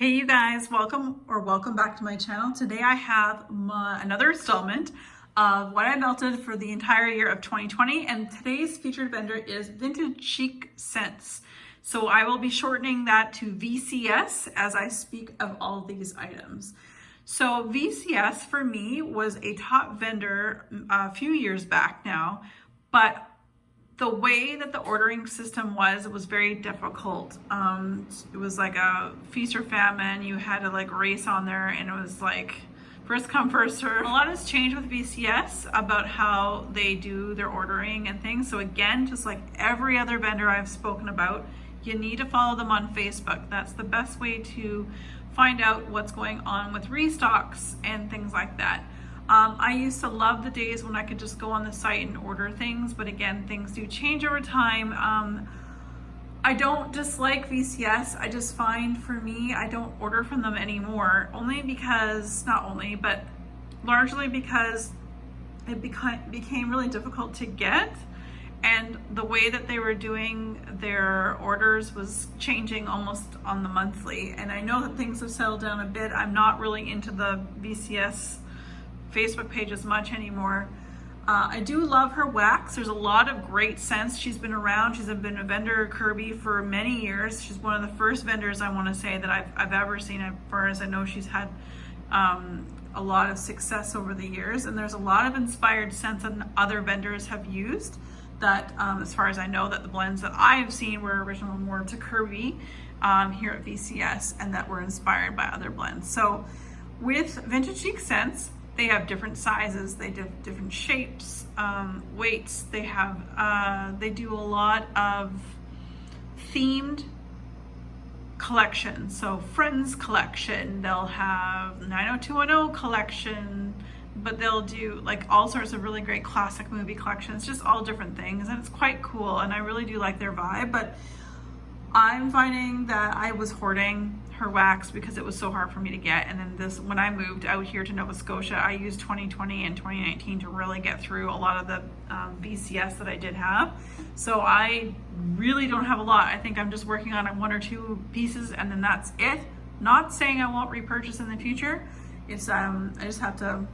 Hey you guys, welcome back to my channel. Today I have another installment of what I melted for the entire year of 2020, and today's featured vendor is Vintage Chic Scents. So I will be shortening that to VCS as I speak of all of these items. So VCS for me was a top vendor a few years back now, but the way that the ordering system was, it was very difficult. It was like a feast or famine. You had to like race on there, and it was like first come, first serve. A lot has changed with VCS about how they do their ordering and things. So again, just like every other vendor I've spoken about, you need to follow them on Facebook. That's the best way to find out what's going on with restocks and things like that. I used to love the days when I could just go on the site and order things, but again, things do change over time. I don't dislike VCS. I just find for me, I don't order from them anymore, but largely because it became really difficult to get, and the way that they were doing their orders was changing almost on the monthly. And I know that things have settled down a bit. I'm not really into the VCS Facebook page as much anymore. I do love her wax. There's a lot of great scents. She's been around. She's been a vendor Kirby for many years. She's one of the first vendors I want to say that I've ever seen. As far as I know, she's had a lot of success over the years, and there's a lot of inspired scents that other vendors have used that, as far as I know, that the blends that I have seen were original more to Kirby here at VCS, and that were inspired by other blends. So with Vintage Chic Scents, they have different sizes, they do different shapes, weights. They have, they do a lot of themed collections. So Friends collection, they'll have 90210 collection, but they'll do like all sorts of really great classic movie collections, just all different things. And it's quite cool. And I really do like their vibe, but I'm finding that I was hoarding her wax because it was so hard for me to get. And then when I moved out here to Nova Scotia, I used 2020 and 2019 to really get through a lot of the VCS that I did have. So I really don't have a lot. I think I'm just working on one or two pieces, and then that's it. Not saying I won't repurchase in the future. It's I just have to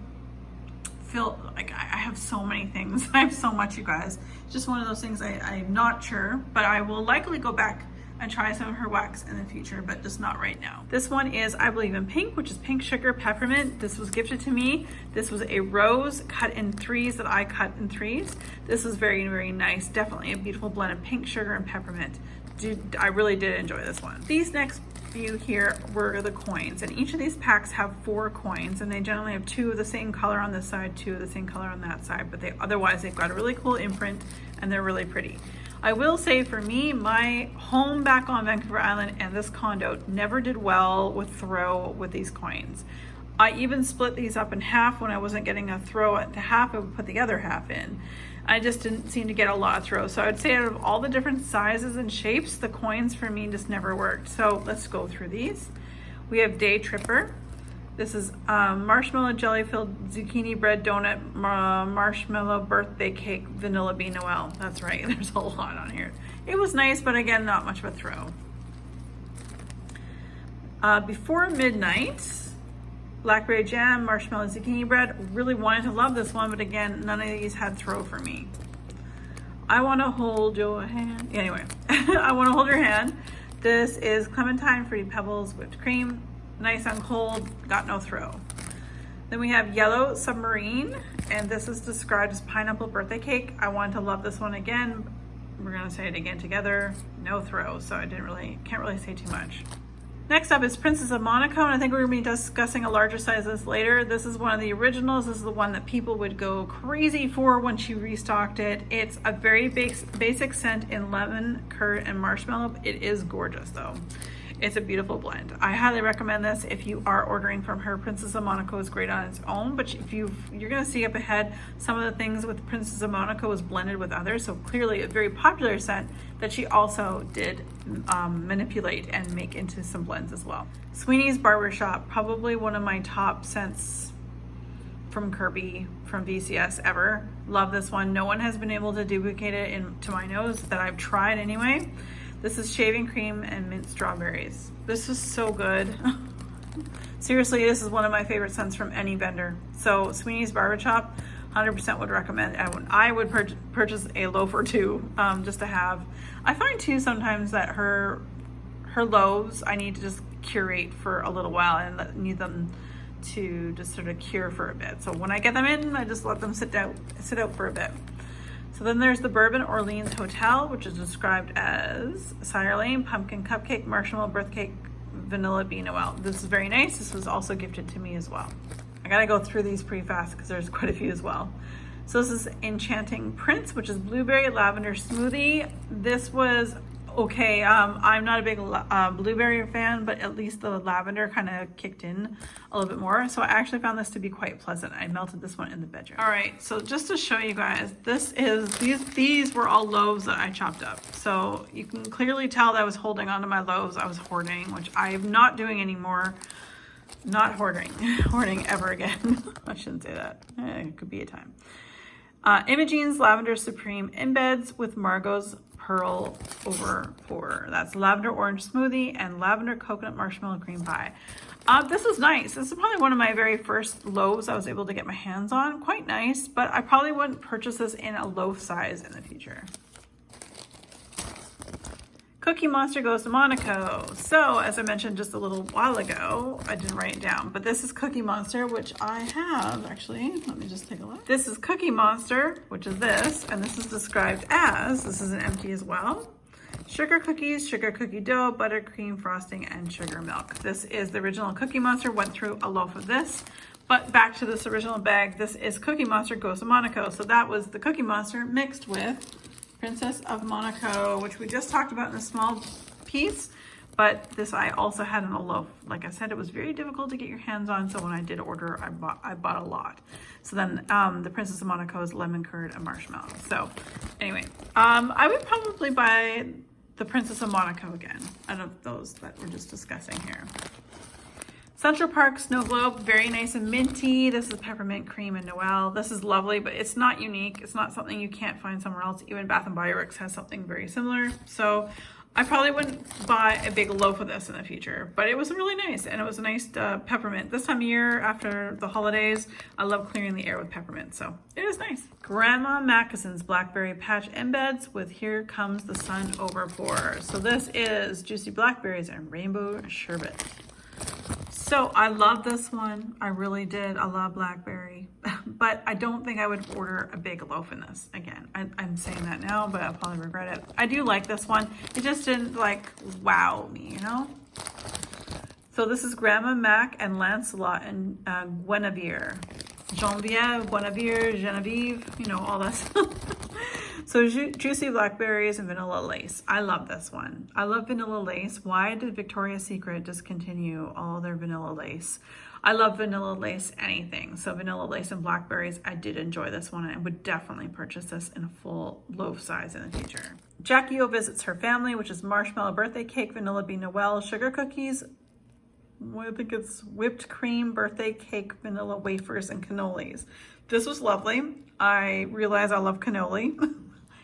feel like I have so many things. I have so much, you guys. It's just one of those things I'm not sure, but I will likely go back and try some of her wax in the future, but just not right now. This one is I Believe in Pink, which is pink sugar peppermint. This was gifted to me. This was a rose cut in threes that I cut in threes. This was very, very nice. Definitely a beautiful blend of pink sugar and peppermint. I really did enjoy this one. These next few here were the coins, and each of these packs have 4 coins, and they generally have 2 of the same color on this side, 2 of the same color on that side, but otherwise they've got a really cool imprint and they're really pretty. I will say for me, my home back on Vancouver Island and this condo never did well with throw with these coins. I even split these up in half when I wasn't getting a throw at the half, I would put the other half in. I just didn't seem to get a lot of throw. So I'd say out of all the different sizes and shapes, the coins for me just never worked. So let's go through these. We have Day Tripper. This is marshmallow jelly filled zucchini bread donut, marshmallow birthday cake, vanilla bean Noel. That's right, there's a lot on here. It was nice, but again, not much of a throw. Before Midnight, Blackberry jam, marshmallow zucchini bread. Really wanted to love this one, but again, none of these had throw for me. I want to hold your hand. Anyway, I want to hold your hand. This is clementine, fruity pebbles, whipped cream. Nice on cold, got no throw. Then we have Yellow Submarine, and this is described as pineapple birthday cake. I wanted to love this one again. We're gonna say it again together. No throw, so I can't really say too much. Next up is Princess of Monaco, and I think we're gonna be discussing a larger size of this later. This is one of the originals. This is the one that people would go crazy for when she restocked it. It's a very basic scent in lemon, curd, and marshmallow. It is gorgeous though. It's a beautiful blend. I highly recommend this if you are ordering from her. Princess of Monaco is great on its own, but if you're gonna see up ahead, some of the things with Princess of Monaco is blended with others, so clearly a very popular scent that she also did manipulate and make into some blends as well. Sweeney's Barbershop, probably one of my top scents from Kirby, from VCS ever. Love this one. No one has been able to duplicate it to my nose that I've tried anyway. This is shaving cream and mint strawberries. This is so good. Seriously, this is one of my favorite scents from any vendor. So Sweeney's Barber Shop, 100% would recommend. I would purchase a loaf or two just to have. I find too sometimes that her loaves, I need to just curate for a little while and need them to just sort of cure for a bit. So when I get them in, I just let them sit out for a bit. So then there's the Bourbon Orleans Hotel, which is described as Cider Lane, pumpkin cupcake, marshmallow, birth cake, vanilla bean Noel. This is very nice. This was also gifted to me as well. I gotta go through these pretty fast because there's quite a few as well. So this is Enchanting Prince, which is blueberry lavender smoothie. This was okay. I'm not a big blueberry fan, but at least the lavender kind of kicked in a little bit more. So I actually found this to be quite pleasant. I melted this one in the bedroom. All right, so just to show you guys, these were all loaves that I chopped up. So you can clearly tell that I was holding onto my loaves. I was hoarding, which I am not doing anymore. Not hoarding ever again. I shouldn't say that. It could be a time. Imogene's Lavender Supreme Embeds with Margot's Pearl over 4. That's lavender orange smoothie and lavender coconut marshmallow cream pie. This is nice. This is probably one of my very first loaves I was able to get my hands on. Quite nice, but I probably wouldn't purchase this in a loaf size in the future. Cookie Monster goes to Monaco. So, as I mentioned just a little while ago, I didn't write it down, but this is Cookie Monster, which I have actually. Let me just take a look. This is Cookie Monster, which is this, and this is described as, this is an empty as well, sugar cookies, sugar cookie dough, buttercream frosting, and sugar milk. This is the original Cookie Monster, went through a loaf of this, but back to this original bag, this is Cookie Monster goes to Monaco. So that was the Cookie Monster mixed with Princess of Monaco, which we just talked about in a small piece, but this I also had in a loaf. Like I said, it was very difficult to get your hands on, so when I did order, I bought a lot. So then the Princess of Monaco is lemon curd and marshmallow. So anyway, I would probably buy the Princess of Monaco again out of those that we're just discussing here. Central Park Snow Globe, very nice and minty. This is Peppermint Cream and Noel. This is lovely, but it's not unique. It's not something you can't find somewhere else. Even Bath & Body Works has something very similar. So I probably wouldn't buy a big loaf of this in the future, but it was really nice, and it was a nice peppermint. This time of year, after the holidays, I love clearing the air with peppermint, so it is nice. Grandma Mackeson's Blackberry Patch Embeds with Here Comes the Sun Over 4. So this is Juicy Blackberries and Rainbow Sherbet. So I love this one. I really did. I love Blackberry, but I don't think I would order a big loaf in this again. I'm saying that now, but I'll probably regret it. I do like this one. It just didn't like wow me, you know? So this is Grandma Mac and Lancelot and Guinevere. Genevieve, you know, all that stuff. So Juicy Blackberries and Vanilla Lace. I love this one. I love Vanilla Lace. Why did Victoria's Secret discontinue all their Vanilla Lace? I love Vanilla Lace anything. So Vanilla Lace and Blackberries, I did enjoy this one, and I would definitely purchase this in a full loaf size in the future. Jackie O Visits Her Family, which is marshmallow birthday cake, vanilla bean Noel, sugar cookies, I think it's whipped cream, birthday cake, vanilla wafers, and cannolis. This was lovely. I realized I love cannoli.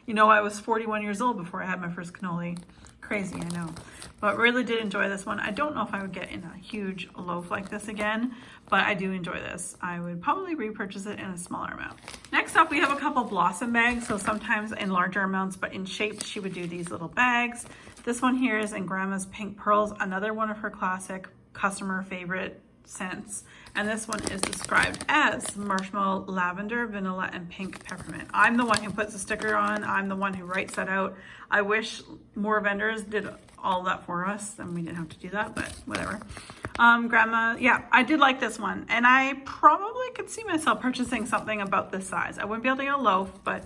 You know, I was 41 years old before I had my first cannoli. Crazy, I know. But really did enjoy this one. I don't know if I would get in a huge loaf like this again, but I do enjoy this. I would probably repurchase it in a smaller amount. Next up, we have a couple Blossom bags. So sometimes in larger amounts, but in shapes, she would do these little bags. This one here is in Grandma's Pink Pearls, another one of her classic customer favorite scents, and this one is described as marshmallow, lavender, vanilla, and pink peppermint. I'm the one who puts the sticker on. I'm the one who writes that out. I wish more vendors did all that for us, and we didn't have to do that, but whatever. Grandma, yeah, I did like this one, and I probably could see myself purchasing something about this size. I wouldn't be able to get a loaf, but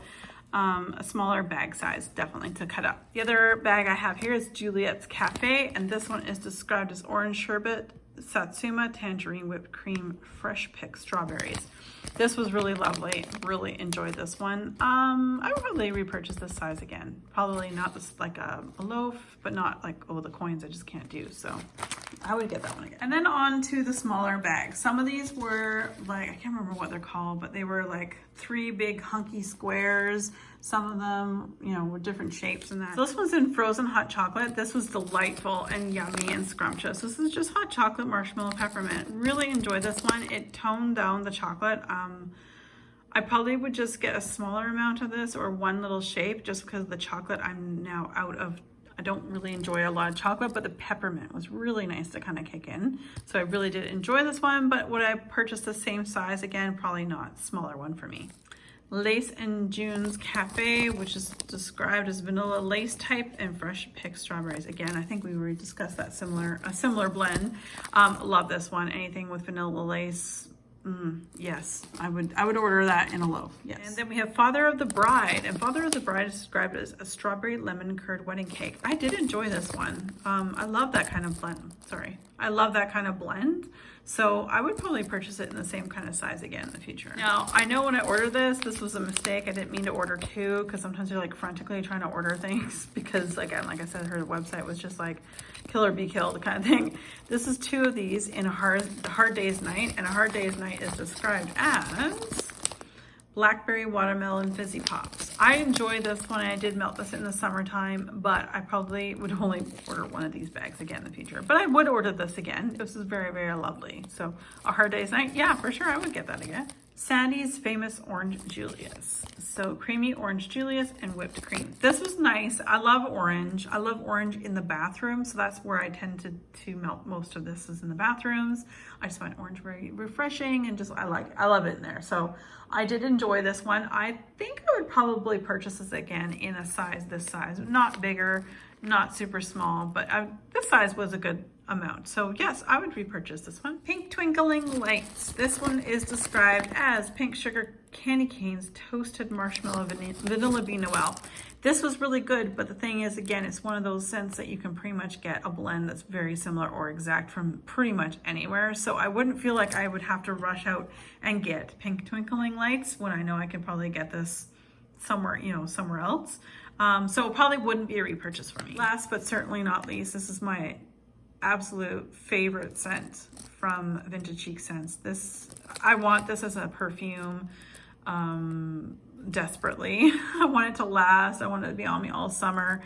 a smaller bag size definitely to cut up. The other bag I have here is Juliet's Cafe, and this one is described as orange sherbet, Satsuma, tangerine, whipped cream, fresh picked strawberries. This was really lovely. Really enjoyed this one. I would probably repurchase this size again. Probably not this like a loaf, but not like, oh, the coins I just can't do. So I would get that one again. And then on to the smaller bags. Some of these were like, I can't remember what they're called, but they were like 3 big hunky squares. Some of them, you know, were different shapes and that. So this one's in frozen hot chocolate. This was delightful and yummy and scrumptious. This is just hot chocolate, marshmallow, peppermint. Really enjoyed this one. It toned down the chocolate. I probably would just get a smaller amount of this or one little shape just because the chocolate I'm now out of. I don't really enjoy a lot of chocolate, but the peppermint was really nice to kind of kick in. So I really did enjoy this one, but would I purchase the same size again? Probably not. Smaller one for me. Lace and June's Cafe, which is described as vanilla lace type and fresh picked strawberries. Again, I think we already discussed that a similar blend. Love this one. Anything with vanilla lace. Yes, I would order that in a loaf. Yes. And then we have Father of the Bride, and Father of the Bride is described as a strawberry lemon curd wedding cake. I did enjoy this one. I love that kind of blend. Sorry, I love that kind of blend. So I would probably purchase it in the same kind of size again in the future. Now, I know when I ordered this was a mistake. I didn't mean to order 2 because sometimes you're like frantically trying to order things because again, like I said, her website was just like kill or be killed kind of thing. This is 2 of these in a hard day's night, and a hard day's night is described as Blackberry Watermelon Fizzy Pops. I enjoy this one. I did melt this in the summertime, but I probably would only order one of these bags again in the future. But I would order this again. This is very, very lovely. So a hard day's night, yeah, for sure, I would get that again. Sandy's Famous Orange Julius. So creamy orange Julius and whipped cream. This was nice. I love orange. I love orange in the bathroom. So that's where I tend to melt most of this is in the bathrooms. I just find orange very refreshing and just, I love it in there. So I did enjoy this one. I think I would probably purchase this again in a size this size. Not bigger, not super small, but this size was a good amount. So yes, I would repurchase this one. Pink Twinkling Lights. This one is described as pink sugar candy canes, toasted marshmallow, vanilla bean Noel. This was really good, but the thing is, again, it's one of those scents that you can pretty much get a blend that's very similar or exact from pretty much anywhere. So I wouldn't feel like I would have to rush out and get Pink Twinkling Lights when I know I can probably get this somewhere, you know, somewhere else. So it probably wouldn't be a repurchase for me. Last but certainly not least, this is my absolute favorite scent from Vintage Chic Scents. I want this as a perfume desperately. I want it to last. I want it to be on me all summer.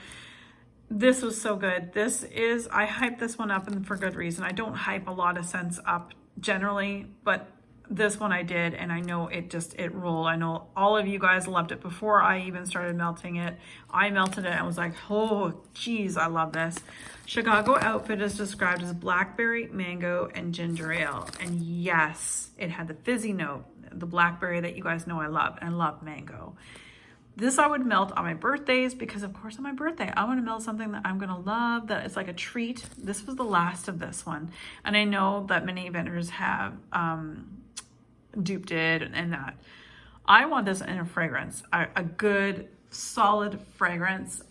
This was so good. I hype this one up, and for good reason. I don't hype a lot of scents up generally, but this one I did, and I know it rolled. I know all of you guys loved it before I even started melting it. I melted it and was like, oh geez, I love this. Chicago outfit is described as blackberry, mango, and ginger ale. And yes, it had the fizzy note, the blackberry that you guys know I love, and I love mango. This I would melt on my birthdays because, of course, on my birthday, I want to melt something that I'm going to love, that is like a treat. This was the last of this one. And I know that many vendors have duped it and that. I want this in a fragrance, a good, solid fragrance.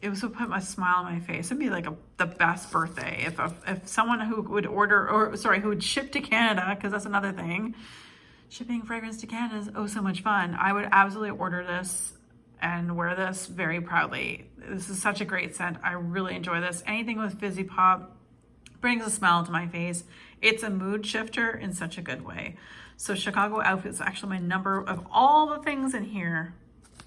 It would put my smile on my face. It'd be like the best birthday. If someone who would who would ship to Canada, because that's another thing, shipping fragrance to Canada is oh so much fun. I would absolutely order this and wear this very proudly. This is such a great scent. I really enjoy this. Anything with fizzy pop brings a smile to my face. It's a mood shifter in such a good way. So Chicago outfit is actually my number of all the things in here.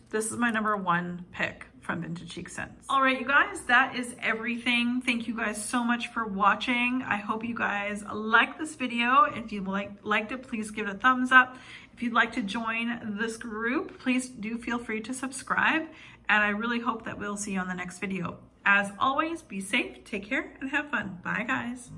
This is my #1 pick from Vintage Chic Scents. All right, you guys, that is everything. Thank you guys so much for watching. I hope you guys liked this video. If you liked it, please give it a thumbs up. If you'd like to join this group, please do feel free to subscribe. And I really hope that we'll see you on the next video. As always, be safe, take care, and have fun. Bye, guys.